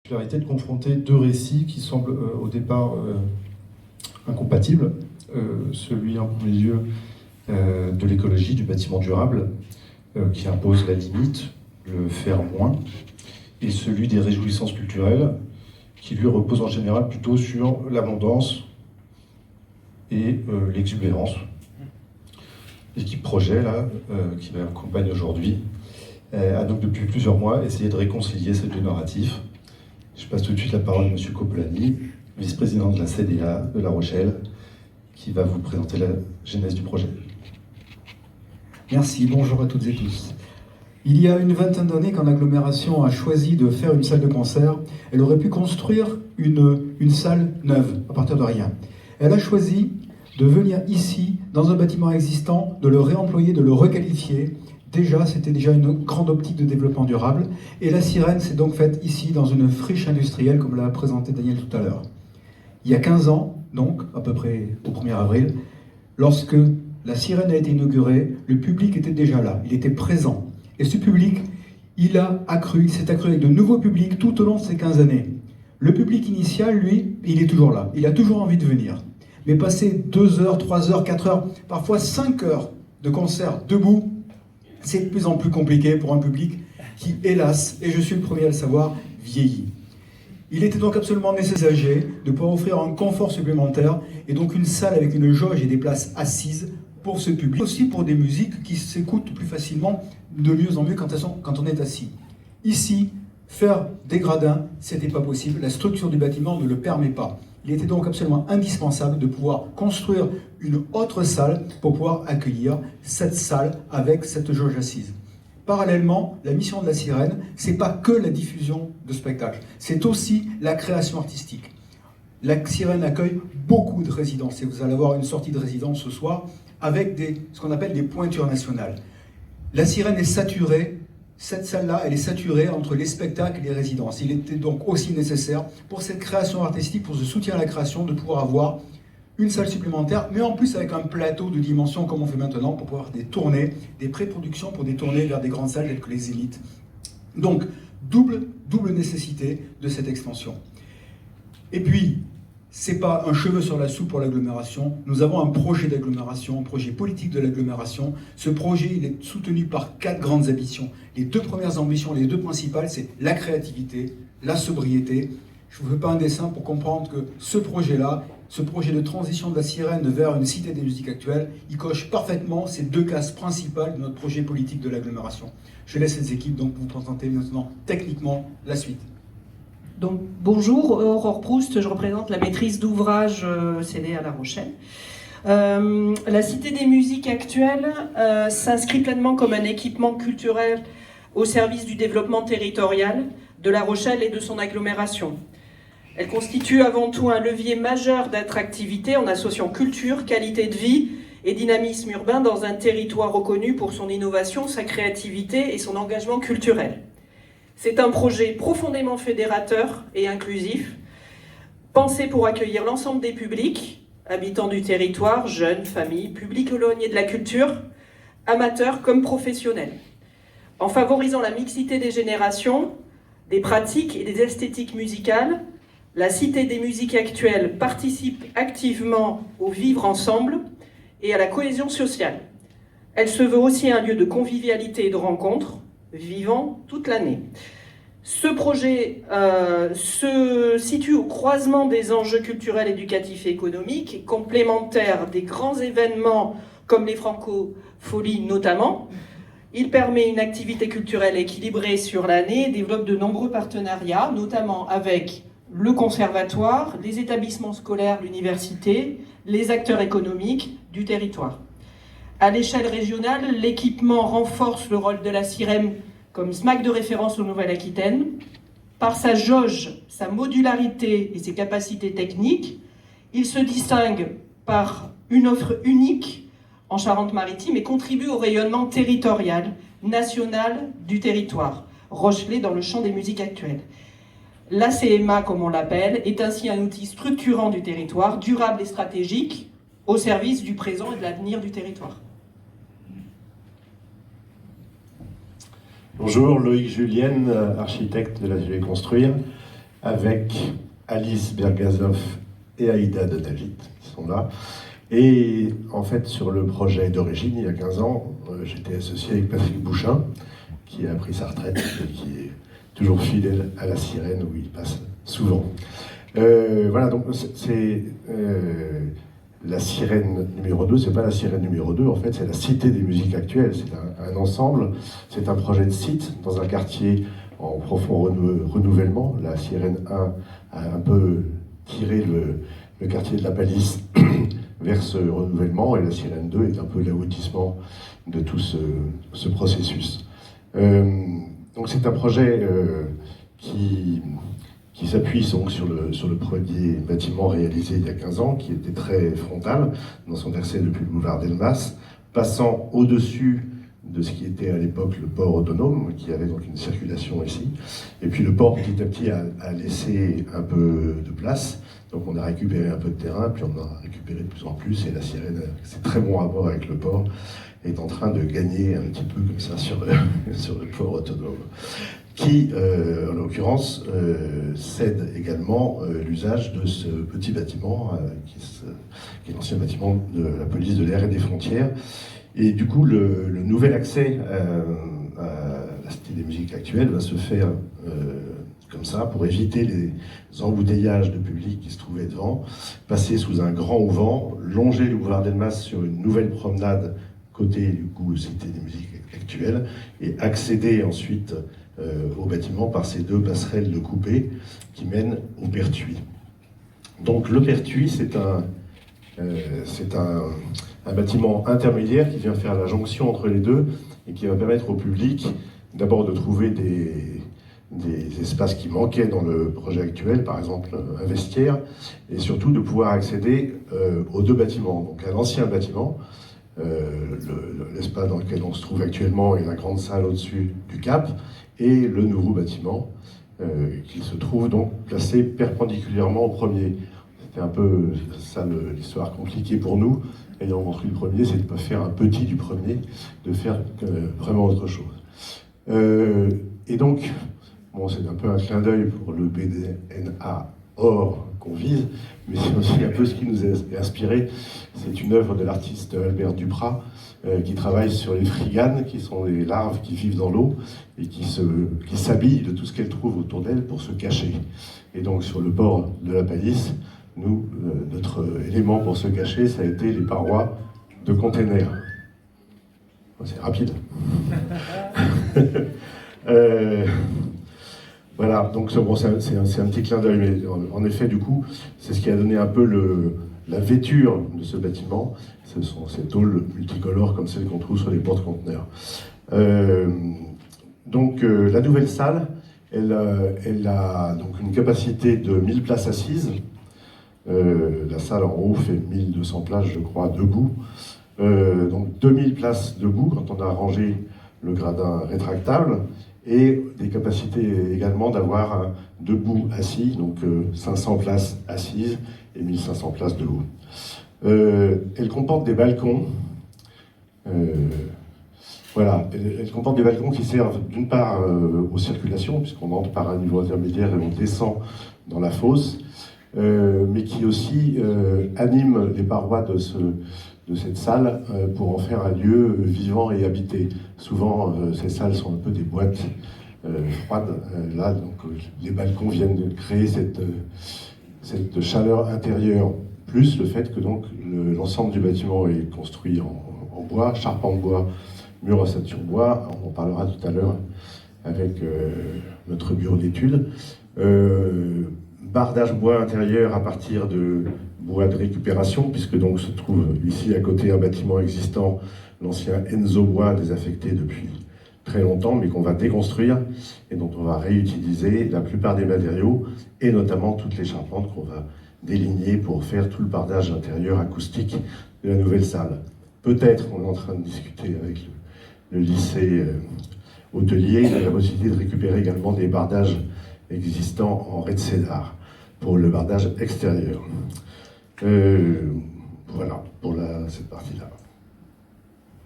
particularité de confronter deux récits qui semblent au départ incompatibles. Celui en premier lieu de l'écologie, du bâtiment durable, qui impose la limite, le faire moins, et celui des réjouissances culturelles, qui lui repose en général plutôt sur l'abondance et l'exubérance. L'équipe projet, là, qui m'accompagne aujourd'hui, a donc depuis plusieurs mois essayé de réconcilier ces deux narratifs. Je passe tout de suite la parole à M. Copolani, vice-président de la CDA de La Rochelle, qui va vous présenter la genèse du projet. Merci, bonjour à toutes et tous. Il y a une vingtaine d'années, quand l'agglomération a choisi de faire une salle de concert, elle aurait pu construire une salle neuve, à partir de rien. Elle a choisi de venir ici, dans un bâtiment existant, de le réemployer, de le requalifier. C'était déjà une grande optique de développement durable. Et la sirène s'est donc faite ici, dans une friche industrielle, comme l'a présenté Daniel tout à l'heure. Il y a 15 ans, donc, à peu près au 1er avril, lorsque la sirène a été inaugurée, le public était déjà là, il était présent. Et ce public, il s'est accru avec de nouveaux publics tout au long de ces 15 années. Le public initial, lui, il est toujours là, il a toujours envie de venir. Mais passer 2 heures, 3 heures, 4 heures, parfois 5 heures de concert debout, c'est de plus en plus compliqué pour un public qui, hélas, et je suis le premier à le savoir, vieillit. Il était donc absolument nécessaire de pouvoir offrir un confort supplémentaire et donc une salle avec une jauge et des places assises pour ce public. Aussi pour des musiques qui s'écoutent plus facilement, de mieux en mieux quand on est assis. Ici, faire des gradins, c'était pas possible. La structure du bâtiment ne le permet pas. Il était donc absolument indispensable de pouvoir construire une autre salle pour pouvoir accueillir cette salle avec cette jauge assise. Parallèlement, la mission de la Sirène, c'est pas que la diffusion de spectacles, c'est aussi la création artistique. La Sirène accueille beaucoup de résidences et vous allez avoir une sortie de résidence ce soir avec ce qu'on appelle des pointures nationales. La Sirène est saturée. Cette salle-là, elle est saturée entre les spectacles et les résidences. Il était donc aussi nécessaire pour cette création artistique, pour ce soutien à la création, de pouvoir avoir une salle supplémentaire, mais en plus avec un plateau de dimension comme on fait maintenant, pour pouvoir des tournées, des pré-productions pour des tournées vers des grandes salles telles que les Zéniths. Donc, double nécessité de cette extension. Et puis, c'est pas un cheveu sur la soupe pour l'agglomération. Nous avons un projet d'agglomération, un projet politique de l'agglomération. Ce projet, il est soutenu par 4 grandes ambitions. Les 2 premières ambitions, les 2 principales, c'est la créativité, la sobriété. Je ne vous fais pas un dessin pour comprendre que ce projet-là, ce projet de transition de la Sirène vers une cité des musiques actuelles, il coche parfaitement ces 2 cases principales de notre projet politique de l'agglomération. Je laisse les équipes donc vous présenter maintenant techniquement la suite. Donc, bonjour, Aurore Proust, je représente la maîtrise d'ouvrage CDA à La Rochelle. La Cité des musiques actuelles s'inscrit pleinement comme un équipement culturel au service du développement territorial de La Rochelle et de son agglomération. Elle constitue avant tout un levier majeur d'attractivité en associant culture, qualité de vie et dynamisme urbain dans un territoire reconnu pour son innovation, sa créativité et son engagement culturel. C'est un projet profondément fédérateur et inclusif, pensé pour accueillir l'ensemble des publics, habitants du territoire, jeunes, familles, publics éloignés de la culture, amateurs comme professionnels. En favorisant la mixité des générations, des pratiques et des esthétiques musicales, la Cité des musiques actuelles participe activement au vivre ensemble et à la cohésion sociale. Elle se veut aussi un lieu de convivialité et de rencontre, vivant toute l'année. Ce projet se situe au croisement des enjeux culturels, éducatifs et économiques, et complémentaire des grands événements comme les Franco-Folies notamment. Il permet une activité culturelle équilibrée sur l'année et développe de nombreux partenariats, notamment avec le conservatoire, les établissements scolaires, l'université, les acteurs économiques du territoire. À l'échelle régionale, l'équipement renforce le rôle de la Sirène comme SMAC de référence en Nouvelle-Aquitaine. Par sa jauge, sa modularité et ses capacités techniques, il se distingue par une offre unique en Charente-Maritime et contribue au rayonnement territorial, national du territoire, Rochelais dans le champ des musiques actuelles. La CMA, comme on l'appelle, est ainsi un outil structurant du territoire, durable et stratégique, au service du présent et de l'avenir du territoire. Bonjour, Loïc Julienne, architecte de l'atelier Construire. avec Alice Bergazov et Aïda Donagit, qui sont là. Et en fait, sur le projet d'origine, il y a 15 ans, j'étais associé avec Patrick Bouchin, qui a pris sa retraite et qui est toujours fidèle à la Sirène, où il passe souvent. Voilà, donc c'est la Sirène numéro 2, c'est pas la Sirène numéro 2, en fait, c'est la Cité des musiques actuelles. C'est un ensemble, c'est un projet de site dans un quartier en profond renouvellement. La Sirène 1 a un peu tiré le quartier de la Palisse vers ce renouvellement, et la Sirène 2 est un peu l'aboutissement de tout ce processus. Donc c'est un projet qui s'appuie donc sur le premier bâtiment réalisé il y a 15 ans, qui était très frontal, dans son accès depuis le boulevard d'Elmas, passant au-dessus de ce qui était à l'époque le port autonome, qui avait donc une circulation ici. Et puis le port, petit à petit, a laissé un peu de place. Donc on a récupéré un peu de terrain, puis on a récupéré de plus en plus, et la Sirène, c'est très bon rapport avec le port, est en train de gagner un petit peu comme ça sur le port autonome, qui, en l'occurrence, cède également l'usage de ce petit bâtiment, qui est l'ancien bâtiment de la police de l'air et des frontières. Et du coup, le nouvel accès à la Cité des musiques actuelles va se faire comme ça, pour éviter les embouteillages de public qui se trouvaient devant, passer sous un grand auvent, longer le boulevard d'Elmas sur une nouvelle promenade côté du coup Cité des musiques actuelles, et accéder ensuite au bâtiment par ces deux passerelles de coupé qui mènent au Pertuis. Donc le Pertuis, c'est un bâtiment intermédiaire qui vient faire la jonction entre les deux et qui va permettre au public d'abord de trouver des espaces qui manquaient dans le projet actuel, par exemple un vestiaire, et surtout de pouvoir accéder aux deux bâtiments. Donc à l'ancien bâtiment, l'espace dans lequel on se trouve actuellement et la grande salle au-dessus du cap, et le nouveau bâtiment qui se trouve donc placé perpendiculairement au premier. C'était un peu ça l'histoire compliquée pour nous, ayant construit le premier, c'est de ne pas faire un petit du premier, de faire vraiment autre chose. Et donc, bon, c'est un peu un clin d'œil pour le BDNA Or qu'on vise, mais c'est aussi un peu ce qui nous a inspiré. C'est une œuvre de l'artiste Albert Duprat, qui travaille sur les friganes, qui sont des larves qui vivent dans l'eau et qui s'habillent de tout ce qu'elles trouvent autour d'elles pour se cacher. Et donc sur le port de la Palisse, nous, notre élément pour se cacher, ça a été les parois de containers. C'est rapide. Voilà, donc bon, c'est un petit clin d'œil, mais en effet, du coup, c'est ce qui a donné un peu la vêture de ce bâtiment. Ce sont ces tôles multicolores comme celles qu'on trouve sur les porte-conteneurs. Donc la nouvelle salle, elle a donc une capacité de 1000 places assises. La salle en haut fait 1200 places, je crois, debout. Donc 2000 places debout quand on a rangé le gradin rétractable, et des capacités également d'avoir un debout assis, donc 500 places assises et 1500 places debout. Elle comporte des balcons. Voilà, elle comporte des balcons qui servent d'une part aux circulations, puisqu'on entre par un niveau intermédiaire et on descend dans la fosse, mais qui aussi animent les parois de cette salle pour en faire un lieu vivant et habité. Souvent, ces salles sont un peu des boîtes froides. Là, donc, les balcons viennent de créer cette chaleur intérieure, plus le fait que donc l'ensemble du bâtiment est construit en bois, charpente bois, mur à ossature bois. On en parlera tout à l'heure avec notre bureau d'études. Bardage bois intérieur à partir de bois de récupération, puisque donc se trouve ici à côté un bâtiment existant, l'ancien Enzo Bois, désaffecté depuis très longtemps, mais qu'on va déconstruire et dont on va réutiliser la plupart des matériaux, et notamment toutes les charpentes qu'on va déligner pour faire tout le bardage intérieur acoustique de la nouvelle salle. Peut-être, on est en train de discuter avec le lycée hôtelier, de la possibilité de récupérer également des bardages existants en rez de cédar pour le bardage extérieur. Voilà, pour cette partie-là.